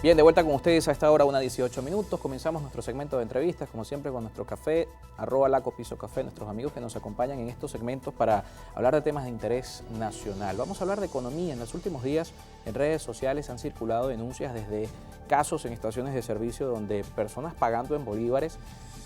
Bien, de vuelta con ustedes a esta hora, 1:18. Comenzamos nuestro segmento de entrevistas, como siempre, con nuestro café, @LacoPisoCafé, nuestros amigos que nos acompañan en estos segmentos para hablar de temas de interés nacional. Vamos a hablar de economía. En los últimos días, en redes sociales han circulado denuncias desde casos en estaciones de servicio donde personas pagando en bolívares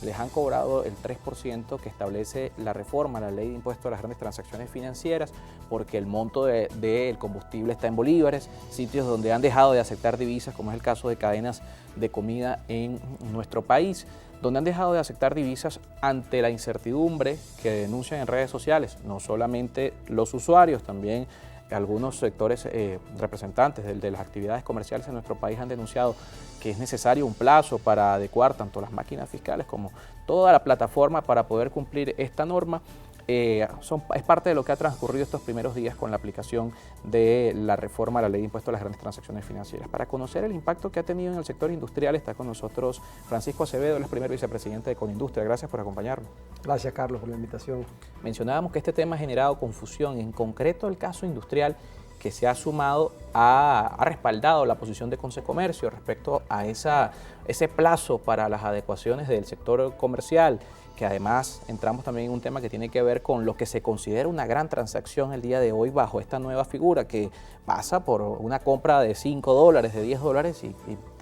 les han cobrado el 3% que establece la reforma a la ley de impuesto a las grandes transacciones financieras, porque el monto del combustible está en bolívares, sitios donde han dejado de aceptar divisas, como es el caso de cadenas de comida en nuestro país, donde han dejado de aceptar divisas ante la incertidumbre que denuncian en redes sociales, no solamente los usuarios, también algunos sectores representantes de las actividades comerciales en nuestro país han denunciado que es necesario un plazo para adecuar tanto las máquinas fiscales como toda la plataforma para poder cumplir esta norma. Es parte de lo que ha transcurrido estos primeros días con la aplicación de la reforma a la ley de impuesto a las grandes transacciones financieras. Para conocer el impacto que ha tenido en el sector industrial está con nosotros Francisco Acevedo, él es primer vicepresidente de Conindustria. Gracias por acompañarnos. Gracias, Carlos, por la invitación. Mencionábamos que este tema ha generado confusión, en concreto el caso industrial que se ha sumado, ha respaldado la posición de Concecomercio respecto a ese plazo para las adecuaciones del sector comercial, que además entramos también en un tema que tiene que ver con lo que se considera una gran transacción el día de hoy bajo esta nueva figura que pasa por una compra de $5, de $10 y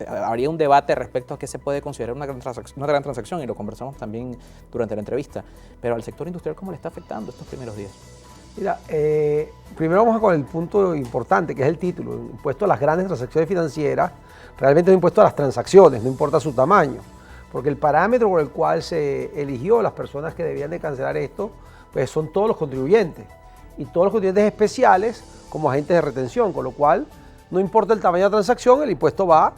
habría un debate respecto a qué se puede considerar una gran transacción y lo conversamos también durante la entrevista. Pero al sector industrial, ¿cómo le está afectando estos primeros días? Mira, primero vamos con el punto importante, que es el título, impuesto a las grandes transacciones financieras. Realmente es un impuesto a las transacciones, no importa su tamaño, porque el parámetro por el cual se eligió las personas que debían de cancelar esto, pues son todos los contribuyentes, y todos los contribuyentes especiales como agentes de retención, con lo cual no importa el tamaño de la transacción, el impuesto va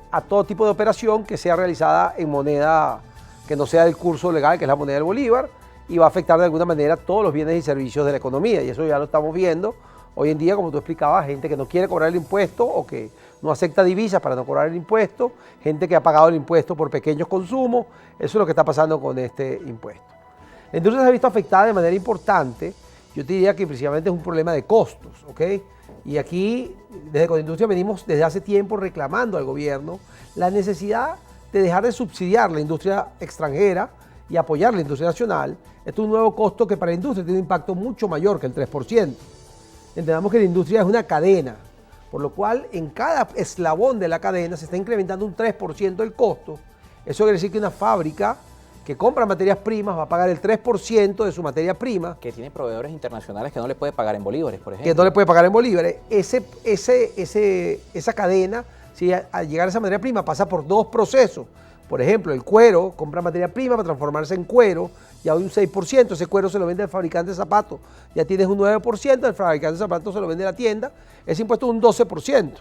a todo tipo de operación que sea realizada en moneda que no sea del curso legal, que es la moneda del bolívar, y va a afectar de alguna manera todos los bienes y servicios de la economía, y eso ya lo estamos viendo hoy en día, como tú explicabas, gente que no quiere cobrar el impuesto o que no acepta divisas para no cobrar el impuesto, gente que ha pagado el impuesto por pequeños consumos. Eso es lo que está pasando con este impuesto. La industria se ha visto afectada de manera importante. Yo te diría que principalmente es un problema de costos, ¿ok? Y aquí, desde Conindustria, venimos desde hace tiempo reclamando al gobierno la necesidad de dejar de subsidiar la industria extranjera y apoyar la industria nacional. Esto es un nuevo costo que para la industria tiene un impacto mucho mayor que el 3%. Entendamos que la industria es una cadena, por lo cual en cada eslabón de la cadena se está incrementando un 3% el costo. Eso quiere decir que una fábrica que compra materias primas va a pagar el 3% de su materia prima. Que tiene proveedores internacionales que no le puede pagar en bolívares, por ejemplo. Que no le puede pagar en bolívares. Esa cadena, si al llegar a esa materia prima, pasa por dos procesos. Por ejemplo, el cuero compra materia prima para transformarse en cuero, ya hay un 6%, ese cuero se lo vende al fabricante de zapatos, ya tienes un 9%, el fabricante de zapatos se lo vende a la tienda, ese impuesto es un 12%,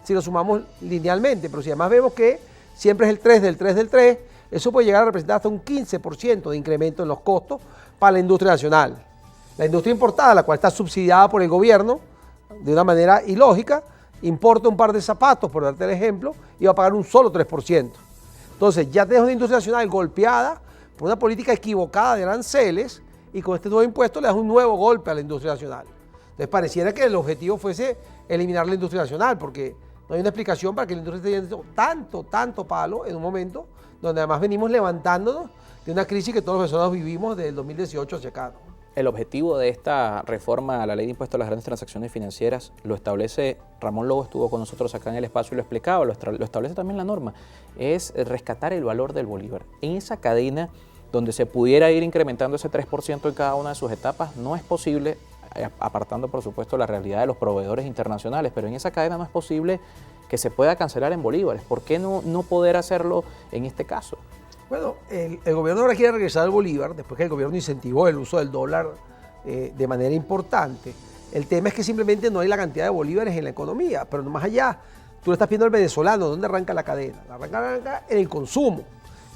si lo sumamos linealmente, pero si además vemos que siempre es el 3 del 3 del 3, eso puede llegar a representar hasta un 15% de incremento en los costos para la industria nacional. La industria importada, la cual está subsidiada por el gobierno de una manera ilógica, importa un par de zapatos, por darte el ejemplo, y va a pagar un solo 3%. Entonces ya tenemos una industria nacional golpeada por una política equivocada de aranceles y con este nuevo impuesto le das un nuevo golpe a la industria nacional. Entonces pareciera que el objetivo fuese eliminar la industria nacional, porque no hay una explicación para que la industria esté teniendo tanto palo en un momento donde además venimos levantándonos de una crisis que todos los venezolanos vivimos desde el 2018 hacia acá, ¿no? El objetivo de esta reforma a la ley de impuesto a las grandes transacciones financieras lo establece, Ramón Lobo estuvo con nosotros acá en el espacio y lo explicaba, lo establece también la norma, es rescatar el valor del bolívar. En esa cadena donde se pudiera ir incrementando ese 3% en cada una de sus etapas, no es posible, apartando por supuesto la realidad de los proveedores internacionales, pero en esa cadena no es posible que se pueda cancelar en bolívares. ¿Por qué no poder hacerlo en este caso? Bueno, el gobierno ahora quiere regresar al bolívar, después que el gobierno incentivó el uso del dólar de manera importante. El tema es que simplemente no hay la cantidad de bolívares en la economía, pero no más allá, tú le estás pidiendo al venezolano, ¿dónde arranca la cadena? Arranca en el consumo,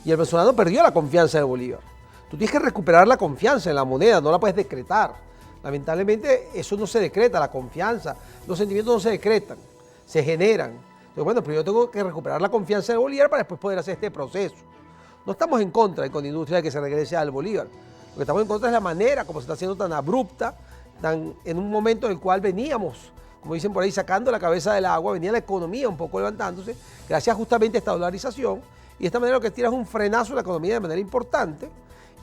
y el venezolano perdió la confianza en el bolívar. Tú tienes que recuperar la confianza en la moneda, no la puedes decretar. Lamentablemente eso no se decreta, la confianza, los sentimientos no se decretan, se generan. Entonces, bueno, primero tengo que recuperar la confianza en el bolívar para después poder hacer este proceso. No estamos en contra de Conindustria de que se regrese al bolívar. Lo que estamos en contra es la manera como se está haciendo tan abrupta, en un momento en el cual veníamos como dicen por ahí, sacando la cabeza del agua, venía la economía un poco levantándose, gracias justamente a esta dolarización, y de esta manera lo que tira es un frenazo a la economía de manera importante,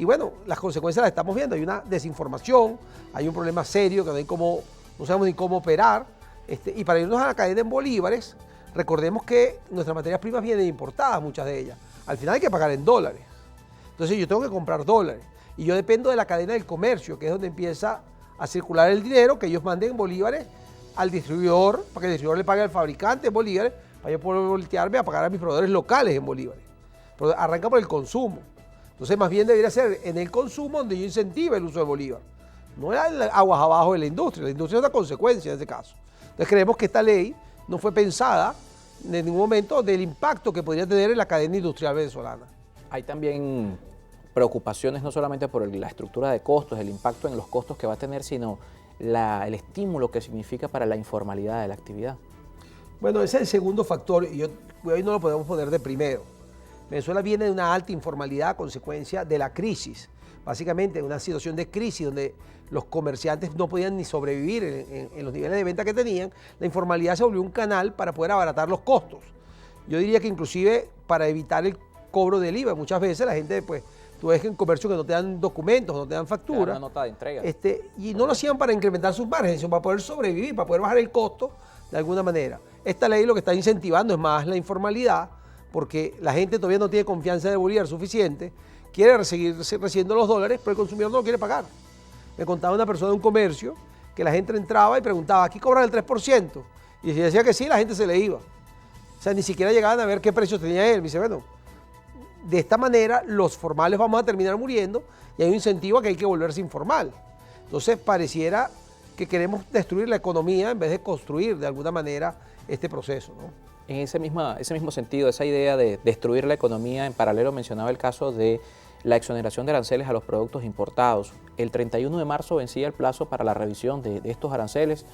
y bueno, las consecuencias las estamos viendo, hay una desinformación, hay un problema serio que no sabemos ni cómo operar, y para irnos a la cadena en bolívares, recordemos que nuestras materias primas vienen importadas, muchas de ellas, al final hay que pagar en dólares, entonces yo tengo que comprar dólares, y yo dependo de la cadena del comercio, que es donde empieza a circular el dinero, que ellos manden en bolívares al distribuidor, para que el distribuidor le pague al fabricante en bolívares, para yo poder voltearme a pagar a mis proveedores locales en bolívares. Pero arranca por el consumo. Entonces, más bien debería ser en el consumo donde yo incentive el uso de bolívar. No era aguas abajo de la industria es una consecuencia en este caso. Entonces, creemos que esta ley no fue pensada en ningún momento del impacto que podría tener en la cadena industrial venezolana. Hay también preocupaciones no solamente por la estructura de costos, el impacto en los costos que va a tener, sino el estímulo que significa para la informalidad de la actividad. Bueno, ese es el segundo factor y hoy no lo podemos poner de primero. Venezuela viene de una alta informalidad a consecuencia de la crisis. Básicamente una situación de crisis donde los comerciantes no podían ni sobrevivir en los niveles de venta que tenían. La informalidad se volvió un canal para poder abaratar los costos. Yo diría que inclusive para evitar el cobro del IVA, muchas veces la gente, pues, tú ves que en comercio que no te dan documentos, no te dan factura. Una nota de entrega. Y no lo hacían para incrementar sus márgenes, sino para poder sobrevivir, para poder bajar el costo de alguna manera. Esta ley lo que está incentivando es más la informalidad, porque la gente todavía no tiene confianza en el bolívar suficiente, quiere seguir recibiendo los dólares, pero el consumidor no lo quiere pagar. Me contaba una persona de un comercio que la gente entraba y preguntaba, ¿aquí cobran el 3%? Y si decía que sí, la gente se le iba. O sea, ni siquiera llegaban a ver qué precio tenía él. Me dice, bueno, de esta manera los formales vamos a terminar muriendo y hay un incentivo a que hay que volverse informal. Entonces pareciera que queremos destruir la economía en vez de construir de alguna manera este proceso, ¿no? En ese mismo sentido, esa idea de destruir la economía, en paralelo mencionaba el caso de la exoneración de aranceles a los productos importados. El 31 de marzo vencía el plazo para la revisión de estos aranceles.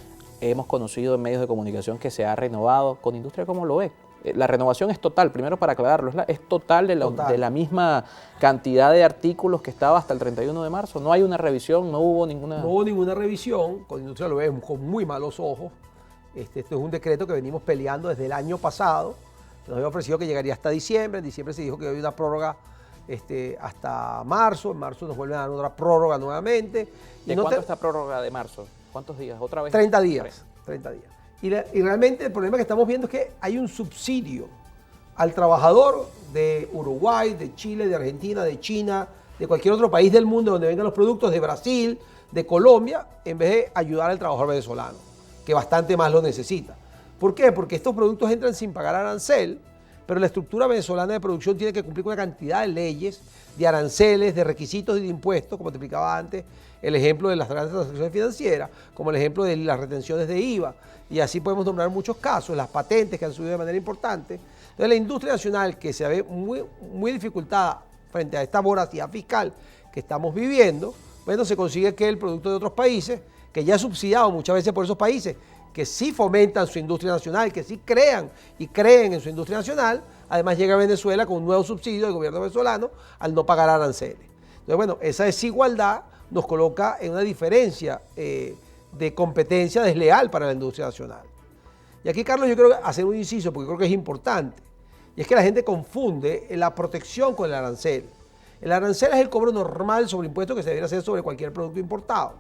Hemos conocido en medios de comunicación que se ha renovado. ¿Con industria cómo lo ve? La renovación es total, primero para aclararlo, es total de la misma cantidad de artículos que estaba hasta el 31 de marzo. No hay una revisión, no hubo ninguna... No hubo ninguna revisión, con industria lo vemos con muy malos ojos. Esto es un decreto que venimos peleando desde el año pasado. Nos había ofrecido que llegaría hasta diciembre. En diciembre se dijo que había una prórroga hasta marzo. En marzo nos vuelven a dar otra prórroga nuevamente. ¿De cuánto esta prórroga de marzo? ¿Cuántos días? ¿Otra vez? 30 días. 30 días. Y realmente el problema que estamos viendo es que hay un subsidio al trabajador de Uruguay, de Chile, de Argentina, de China, de cualquier otro país del mundo donde vengan los productos, de Brasil, de Colombia, en vez de ayudar al trabajador venezolano, que bastante más lo necesita. ¿Por qué? Porque estos productos entran sin pagar arancel, pero la estructura venezolana de producción tiene que cumplir con una cantidad de leyes, de aranceles, de requisitos y de impuestos, como te explicaba antes, el ejemplo de las grandes transacciones financieras, como el ejemplo de las retenciones de IVA, y así podemos nombrar muchos casos, las patentes que han subido de manera importante. Entonces la industria nacional, que se ve muy dificultada frente a esta voracidad fiscal que estamos viviendo, bueno, se consigue que el producto de otros países, que ya es subsidiado muchas veces por esos países, que sí fomentan su industria nacional, que sí crean y creen en su industria nacional, además llega a Venezuela con un nuevo subsidio del gobierno venezolano al no pagar aranceles. Entonces, bueno, esa desigualdad nos coloca en una diferencia de competencia desleal para la industria nacional. Y aquí, Carlos, yo quiero hacer un inciso porque creo que es importante. Y es que la gente confunde la protección con el arancel. El arancel es el cobro normal sobre impuestos que se debería hacer sobre cualquier producto importado.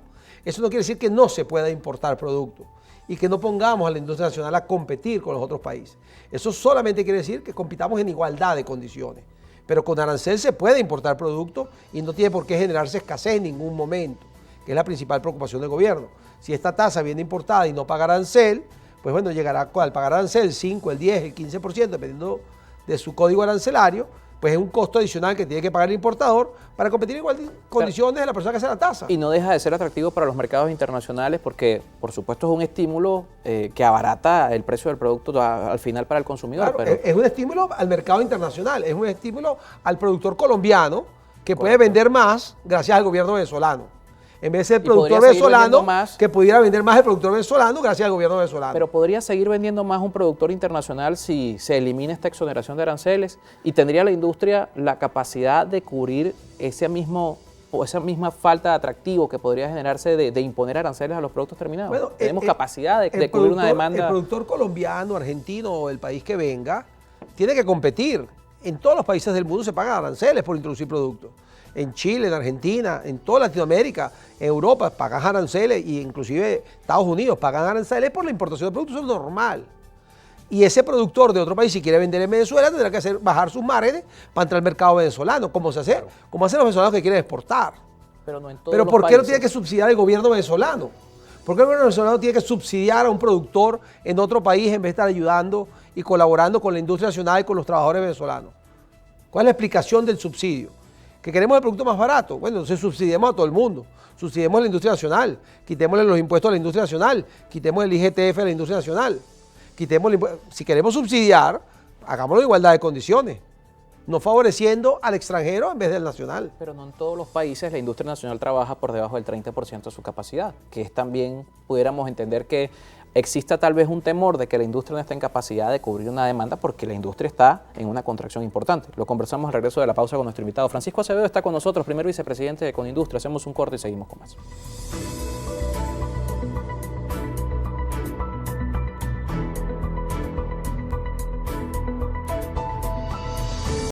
Eso no quiere decir que no se pueda importar productos y que no pongamos a la industria nacional a competir con los otros países. Eso solamente quiere decir que compitamos en igualdad de condiciones. Pero con arancel se puede importar productos y no tiene por qué generarse escasez en ningún momento, que es la principal preocupación del gobierno. Si esta tasa viene importada y no paga arancel, pues bueno, llegará al pagar arancel el 5, el 10, el 15%, dependiendo de su código arancelario, pues es un costo adicional que tiene que pagar el importador para competir en igualdad de condiciones de la persona que hace la tasa. Y no deja de ser atractivo para los mercados internacionales porque, por supuesto, es un estímulo que abarata el precio del producto al final para el consumidor. Claro, pero es un estímulo al mercado internacional, es un estímulo al productor colombiano que puede vender más gracias al gobierno venezolano. En vez de ser el productor venezolano, que pudiera vender más el productor venezolano gracias al gobierno venezolano. Pero podría seguir vendiendo más un productor internacional si se elimina esta exoneración de aranceles y tendría la industria la capacidad de cubrir ese mismo esa misma falta de atractivo que podría generarse de imponer aranceles a los productos terminados? Bueno, ¿Tenemos capacidad de cubrir una demanda? El productor colombiano, argentino o el país que venga tiene que competir. En todos los países del mundo se pagan aranceles por introducir productos. En Chile, en Argentina, en toda Latinoamérica, en Europa pagan aranceles e inclusive Estados Unidos pagan aranceles por la importación de productos, eso es normal. Y ese productor de otro país, si quiere vender en Venezuela, tendrá que bajar sus márgenes para entrar al mercado venezolano, como se hace, claro, como hacen los venezolanos que quieren exportar. Pero no en todos Pero los ¿por qué países no tiene que subsidiar el gobierno venezolano? ¿Por qué el gobierno venezolano tiene que subsidiar a un productor en otro país en vez de estar ayudando y colaborando con la industria nacional y con los trabajadores venezolanos? ¿Cuál es la explicación del subsidio? ¿Que queremos el producto más barato? Bueno, entonces subsidiemos a todo el mundo. Subsidiemos a la industria nacional, quitémosle los impuestos a la industria nacional, quitemos el IGTF a la industria nacional. Si queremos subsidiar, hagámoslo en igualdad de condiciones, no favoreciendo al extranjero en vez del nacional. Pero no en todos los países la industria nacional trabaja por debajo del 30% de su capacidad, que es también, pudiéramos entender que exista tal vez un temor de que la industria no esté en capacidad de cubrir una demanda porque la industria está en una contracción importante. Lo conversamos al regreso de la pausa con nuestro invitado. Francisco Acevedo está con nosotros, primer vicepresidente de Conindustria. Hacemos un corte y seguimos con más.